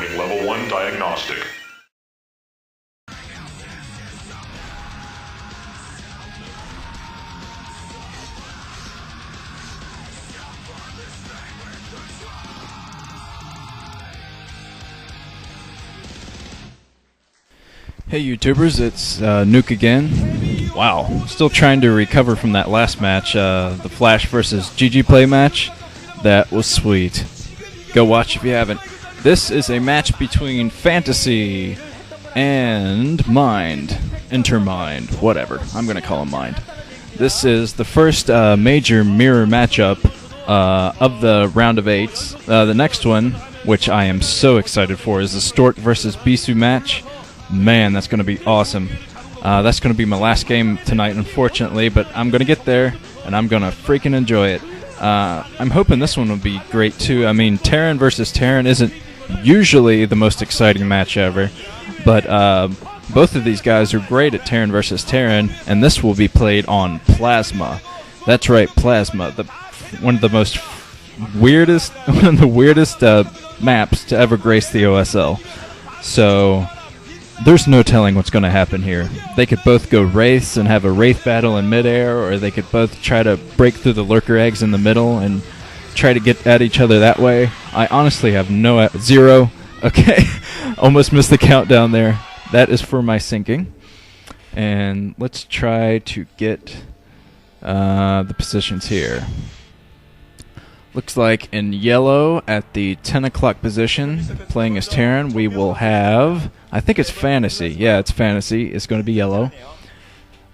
Performing Level 1 Diagnostic. Hey YouTubers, it's Nuke again. Wow, still trying to recover from that last match, the Flash versus GG Play match. That was sweet. Go watch if you haven't. This is a match between Fantasy and Mind. Intermind, whatever. I'm gonna call him Mind. This is the first major mirror matchup of the round of 8s. The next one, which I am so excited for, is the Stork versus Bisu match. Man, that's going to be awesome. That's going to be my last game tonight, unfortunately, but I'm going to get there, and I'm going to freaking enjoy it. I'm hoping this one will be great, too. I mean, Terran versus Terran isn't usually the most exciting match ever, but both of these guys are great at Terran versus Terran, and this will be played on Plasma. That's right, Plasma, one of the weirdest maps to ever grace the OSL. So there's no telling what's going to happen here. They could both go Wraiths and have a Wraith battle in midair, or they could both try to break through the lurker eggs in the middle and try to get at each other that way. I honestly have no... Zero. Okay. Almost missed the countdown there. That is for my sinking. And let's try to get the positions here. Looks like in yellow at the 10 o'clock position, playing as Terran, we will have... I think it's Fantasy. Yeah, it's Fantasy. It's going to be yellow.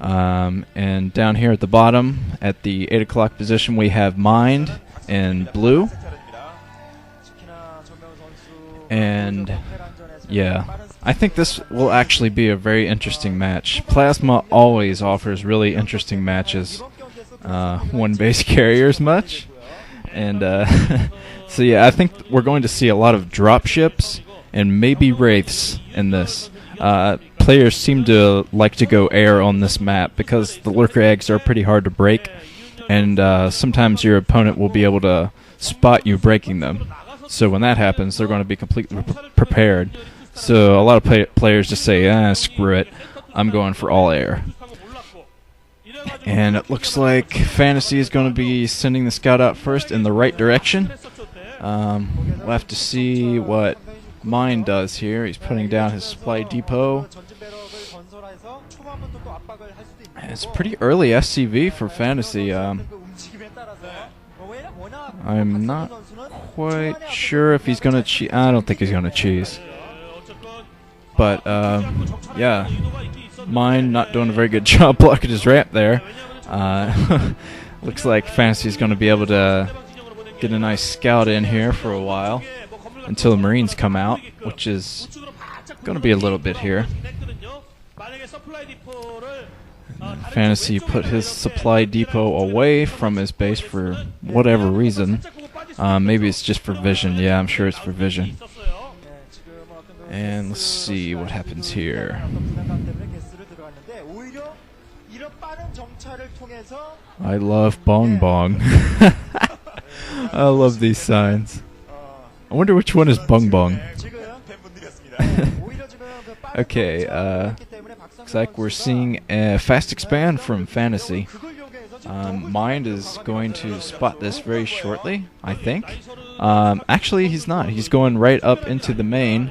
And down here at the bottom, at the 8 o'clock position, we have Mind in blue. And, yeah, I think this will actually be a very interesting match. Plasma always offers really interesting matches. One base carriers much. And, so yeah, I think we're going to see a lot of dropships and maybe Wraiths in this. Players seem to like to go air on this map because the lurker eggs are pretty hard to break, and sometimes your opponent will be able to spot you breaking them. So when that happens, they're going to be completely prepared. So a lot of players just say, screw it, I'm going for all air. And it looks like Fantasy is going to be sending the scout out first in the right direction. We'll have to see what Mind does here. He's putting down his supply depot. It's pretty early SCV for Fantasy. I'm not quite sure if he's going to cheese. I don't think he's going to cheese. But, yeah. Mind not doing a very good job blocking his ramp there. Looks like Fantasy is going to be able to get a nice scout in here for a while until the Marines come out, which is going to be a little bit here. Fantasy put his supply depot away from his base for whatever reason. Maybe it's just for vision. Yeah, I'm sure it's for vision. And let's see what happens here. I love Bong Bong. I love these signs. I wonder which one is Bong Bong. Okay, looks like we're seeing a fast expand from Fantasy. Mind is going to spot this very shortly, I think. Actually, he's not. He's going right up into the main.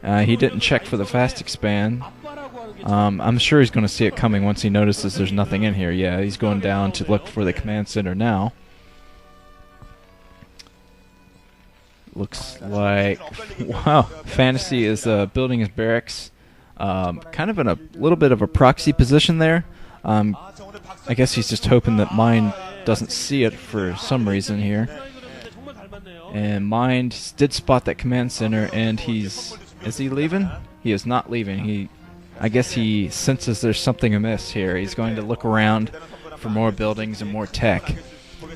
He didn't check for the fast expand. I'm sure he's going to see it coming once he notices there's nothing in here. Yeah, he's going down to look for the command center now. Looks like, wow, Fantasy is building his barracks kind of in a little bit of a proxy position there. I guess he's just hoping that Mind doesn't see it for some reason here. And Mind did spot that command center, and is he leaving? He is not leaving. I guess he senses there's something amiss here. He's going to look around for more buildings and more tech.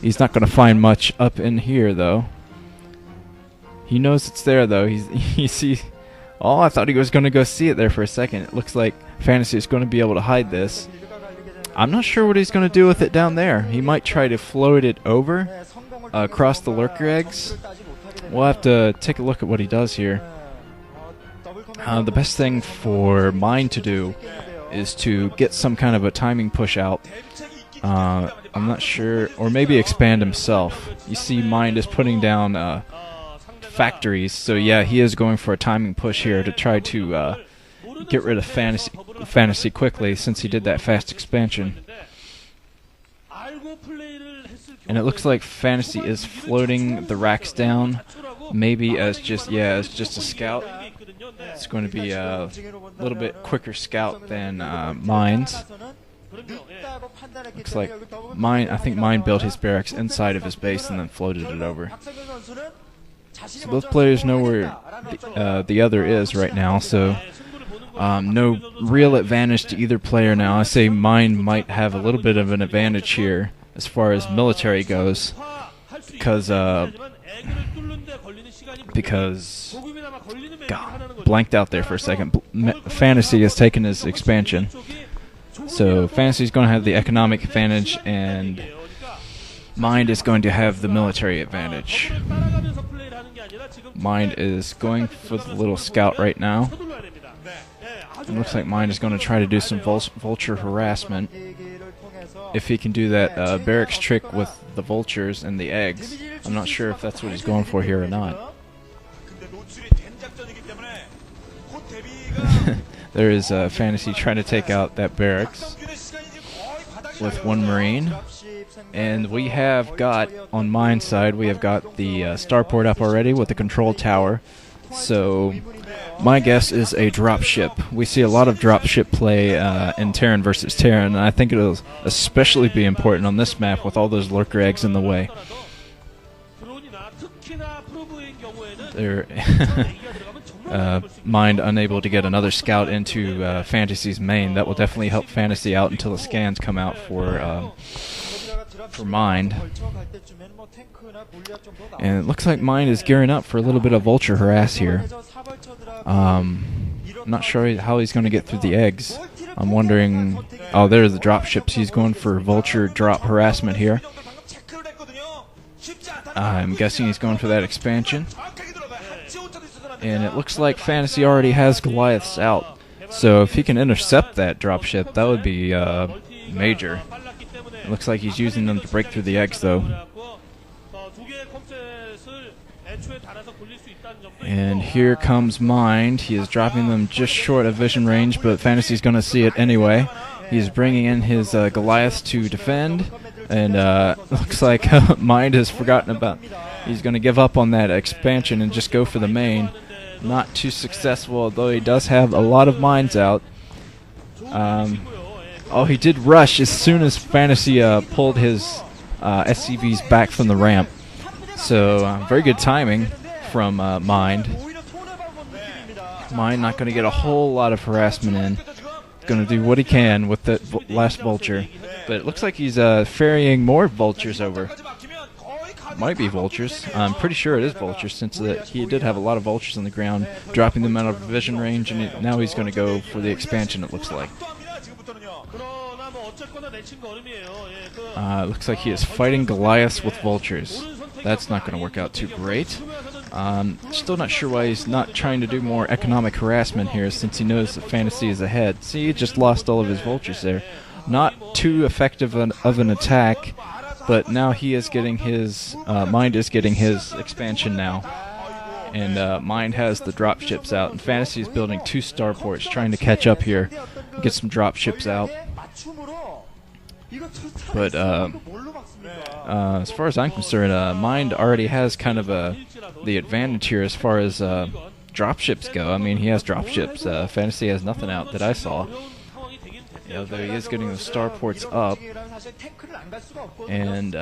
He's not going to find much up in here, though. He knows it's there, though. He sees... Oh, I thought he was going to go see it there for a second. It looks like Fantasy is going to be able to hide this. I'm not sure what he's going to do with it down there. He might try to float it over across the lurker eggs. We'll have to take a look at what he does here. The best thing for Mind to do is to get some kind of a timing push out. I'm not sure, or maybe expand himself. You see Mind is putting down factories, so yeah, he is going for a timing push here to try to get rid of Fantasy quickly, since he did that fast expansion. And it looks like Fantasy is floating the racks down, maybe as just a scout. It's going to be a little bit quicker scout than Mind's. Looks like I think Mind built his barracks inside of his base and then floated it over. So both players know where the other is right now, so no real advantage to either player now. I say Mind might have a little bit of an advantage here as far as military goes, because God, blanked out there for a second. Fantasy has taken his expansion, so Fantasy's going to have the economic advantage, and Mind is going to have the military advantage. Mind is going for the little scout right now. It looks like Mind is going to try to do some vulture harassment. If he can do that barracks trick with the vultures and the eggs. I'm not sure if that's what he's going for here or not. There is Fantasy trying to take out that barracks with one Marine. And we have got, on Mind's side, we have got the starport up already with the control tower. So my guess is a dropship. We see a lot of dropship play in Terran versus Terran, and I think it'll especially be important on this map with all those lurker eggs in the way. There, Mind unable to get another scout into Fantasy's main. That will definitely help Fantasy out until the scans come out for Mind. And it looks like Mind is gearing up for a little bit of vulture harass here. I'm not sure how he's going to get through the eggs. I'm wondering... Oh, there's the drop ships. He's going for vulture drop harassment here. I'm guessing he's going for that expansion. And it looks like Fantasy already has Goliaths out. So if he can intercept that dropship, that would be major. It looks like he's using them to break through the eggs, though. And here comes Mind. He is dropping them just short of vision range, but Fantasy's going to see it anyway. He's bringing in his Goliaths to defend, and looks like Mind has forgotten about... He's going to give up on that expansion and just go for the main. Not too successful, although he does have a lot of mines out. Oh, he did rush as soon as Fantasy pulled his SCVs back from the ramp. So, very good timing from Mind. Mind not going to get a whole lot of harassment in. Going to do what he can with the last vulture. But it looks like he's ferrying more vultures over. Might be vultures. I'm pretty sure it is vultures, since he did have a lot of vultures on the ground, dropping them out of vision range, and now he's going to go for the expansion, it looks like. Looks like he is fighting Goliaths with vultures. That's not going to work out too great. Still not sure why he's not trying to do more economic harassment here, since he knows that Fantasy is ahead. See, he just lost all of his vultures there. Not too effective of an attack, but now he is getting his... Mind is getting his expansion now. And Mind has the dropships out, and Fantasy is building 2 starports, trying to catch up here, get some dropships out. But as far as I'm concerned, Mind already has kind of the advantage here as far as dropships go. I mean, he has dropships. Fantasy has nothing out that I saw. Though he is getting the starports up. And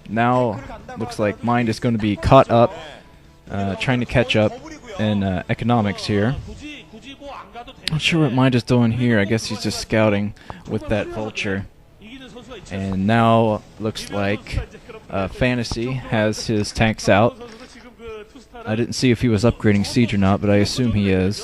now looks like Mind is going to be caught up, trying to catch up in economics here. Not sure what Mind is doing here. I guess he's just scouting with that vulture. And now looks like Fantasy has his tanks out. I didn't see if he was upgrading siege or not, but I assume he is.